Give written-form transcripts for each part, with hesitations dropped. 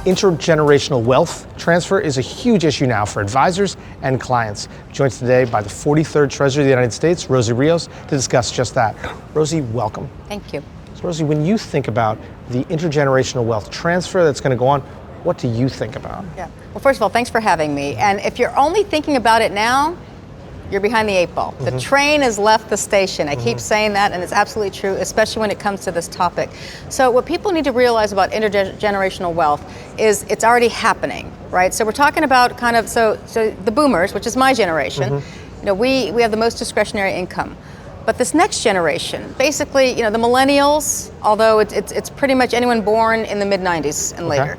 Intergenerational wealth transfer is a huge issue now for advisors and clients. Joined today by the 43rd Treasurer of the United States, Rosie Rios, to discuss just that. Rosie, welcome. Thank you. So Rosie, when you think about the intergenerational wealth transfer that's going to go on, what do you think about? Yeah. Well, first of all, thanks for having me. And if you're only thinking about it now, you're behind the 8 ball. The train has left the station. I keep saying that, and it's absolutely true, especially when it comes to this topic. So what people need to realize about intergenerational wealth is it's already happening, right? So we're talking about so the boomers, which is my generation, we have the most discretionary income. But this next generation, basically, the millennials, although it's pretty much anyone born in the mid-90s and later,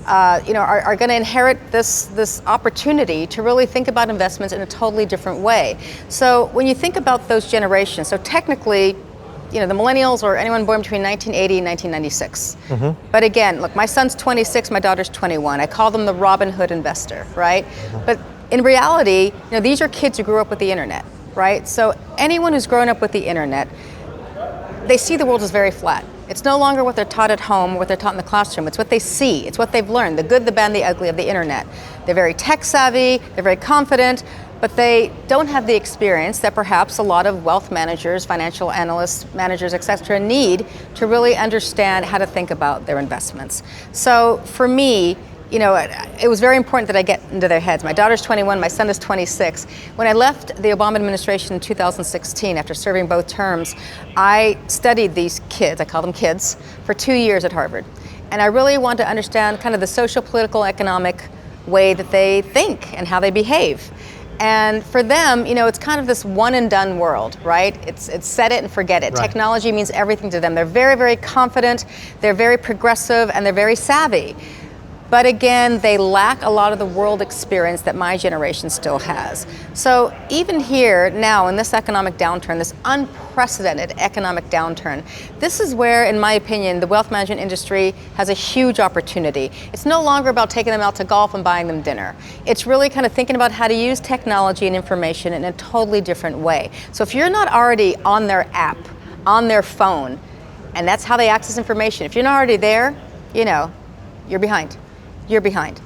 are going to inherit this opportunity to really think about investments in a totally different way. So when you think about those generations, so technically, the millennials or anyone born between 1980 and 1996. But again, look, my son's 26, my daughter's 21. I call them the Robin Hood investor, right? But in reality, these are kids who grew up with the internet, right? So anyone who's grown up with the internet, they see the world as very flat. It's no longer what they're taught at home, what they're taught in the classroom. It's what they see. It's what they've learned, the good, the bad, the ugly of the internet. They're very tech savvy, they're very confident, but they don't have the experience that perhaps a lot of wealth managers, financial analysts, managers, etc. need to really understand how to think about their investments. So for me, it was very important that I get into their heads. My daughter's 21, my son is 26. When I left the Obama administration in 2016, after serving both terms, I studied these kids, I call them kids, for 2 years at Harvard. And I really want to understand kind of the social, political, economic way that they think and how they behave. And for them, it's kind of this one and done world, right? It's set it and forget it. Right. Technology means everything to them. They're very, very confident, they're very progressive, and they're very savvy. But again, they lack a lot of the world experience that my generation still has. So even here now in this economic downturn, this unprecedented economic downturn, this is where, in my opinion, the wealth management industry has a huge opportunity. It's no longer about taking them out to golf and buying them dinner. It's really kind of thinking about how to use technology and information in a totally different way. So if you're not already on their app, on their phone, and that's how they access information, if you're not already there, you're behind. You're behind.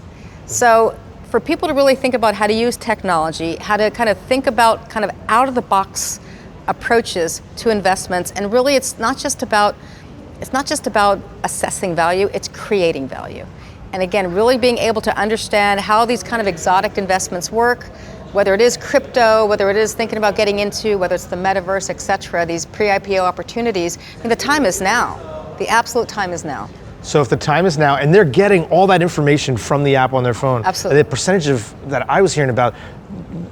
So for people to really think about how to use technology, how to kind of think about kind of out of the box approaches to investments, and really it's not just about assessing value, it's creating value. And again, really being able to understand how these kind of exotic investments work, whether it is crypto, whether it is thinking about getting into, whether it's the metaverse, etc., these pre-IPO opportunities, the time is now. The absolute time is now. So if the time is now, and they're getting all that information from the app on their phone, absolutely. The percentage of that I was hearing about,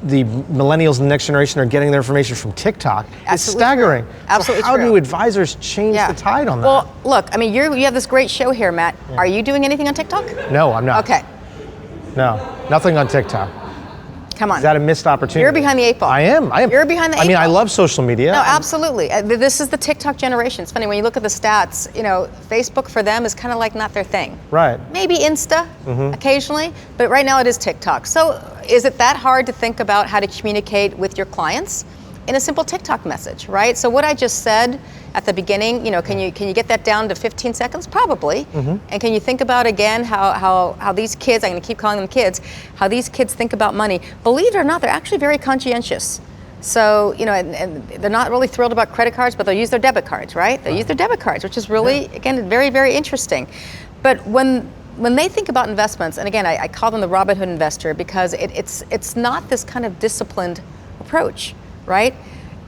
the millennials and the next generation are getting their information from TikTok. It's staggering. True. Absolutely so how true. do advisors change the tide on that? Well, look, you have this great show here, Matt. Yeah. Are you doing anything on TikTok? No, I'm not. Okay. No, nothing on TikTok. Come on. Is that a missed opportunity? You're behind the 8 ball. I am. You're behind the 8 ball. I love social media. No, absolutely. This is the TikTok generation. It's funny, when you look at the stats, Facebook for them is kind of like not their thing. Right. Maybe Insta occasionally, but right now it is TikTok. So is it that hard to think about how to communicate with your clients in a simple TikTok message, right? So what I just said at the beginning, can you get that down to 15 seconds? Probably. And can you think about again how these kids, I'm going to keep calling them kids, how these kids think about money? Believe it or not, they're actually very conscientious. So, and they're not really thrilled about credit cards, but they'll use their debit cards, right? They'll use their debit cards, which is really, again, very, very interesting. But when they think about investments, and again, I call them the Robin Hood investor because it's not this kind of disciplined approach, right?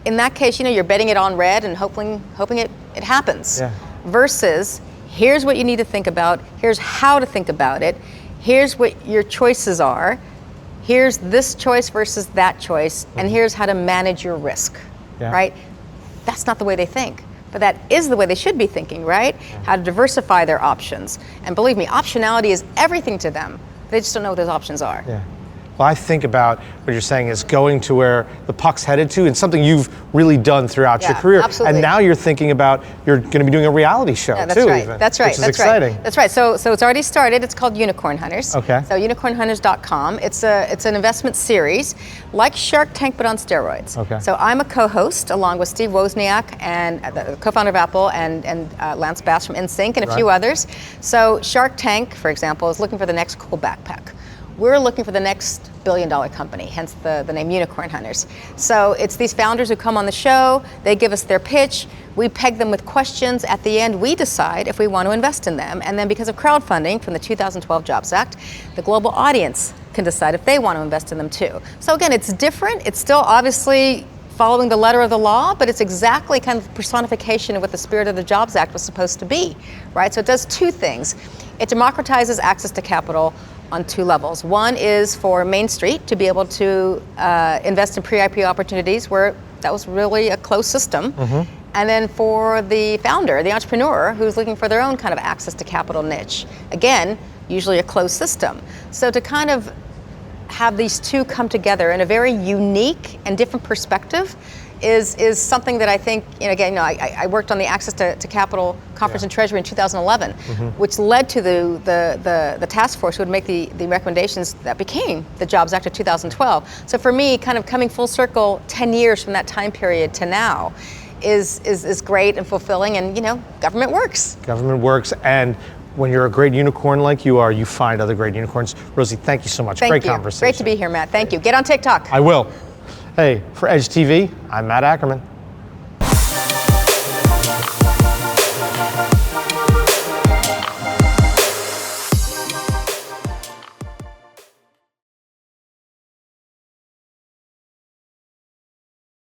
In that case, you're betting it on red and hoping it happens. Yeah. Versus, here's what you need to think about, here's how to think about it, here's what your choices are, here's this choice versus that choice, and here's how to manage your risk, right? That's not the way they think, but that is the way they should be thinking, right? How to diversify their options. And believe me, optionality is everything to them. They just don't know what those options are. Yeah. Well, I think about what you're saying is going to where the puck's headed to, and something you've really done throughout your career. Absolutely. And now you're thinking about you're going to be doing a reality show that's too. Right. Even, that's right. Which is that's exciting. Right. That's right. So it's already started. It's called Unicorn Hunters. Okay. So unicornhunters.com. It's an investment series like Shark Tank but on steroids. Okay. So I'm a co-host along with Steve Wozniak and the co-founder of Apple and Lance Bass from NSYNC and a few others. So Shark Tank, for example, is looking for the next cool backpack. We're looking for the next billion-dollar company, hence the name Unicorn Hunters. So it's these founders who come on the show, they give us their pitch, we peg them with questions. At the end, we decide if we want to invest in them. And then because of crowdfunding from the 2012 Jobs Act, the global audience can decide if they want to invest in them too. So again, it's different. It's still obviously following the letter of the law, but it's exactly kind of personification of what the spirit of the Jobs Act was supposed to be, right? So it does two things. It democratizes access to capital on two levels. One is for Main Street to be able to invest in pre-IPO opportunities where that was really a closed system. Mm-hmm. And then for the founder, the entrepreneur, who's looking for their own kind of access to capital niche. Again, usually a closed system. So to kind of have these two come together in a very unique and different perspective is something that I think, I worked on the Access to Capital Conference in Treasury in 2011, which led to the task force who would make the recommendations that became the Jobs Act of 2012. So for me, kind of coming full circle 10 years from that time period to now is great and fulfilling, and government works. Government works, and when you're a great unicorn like you are, you find other great unicorns. Rosie, thank you so much. Thank Great you. conversation. Great to be here, Matt. Thank you. Get on TikTok. I will. Hey, for Edge TV, I'm Matt Ackerman.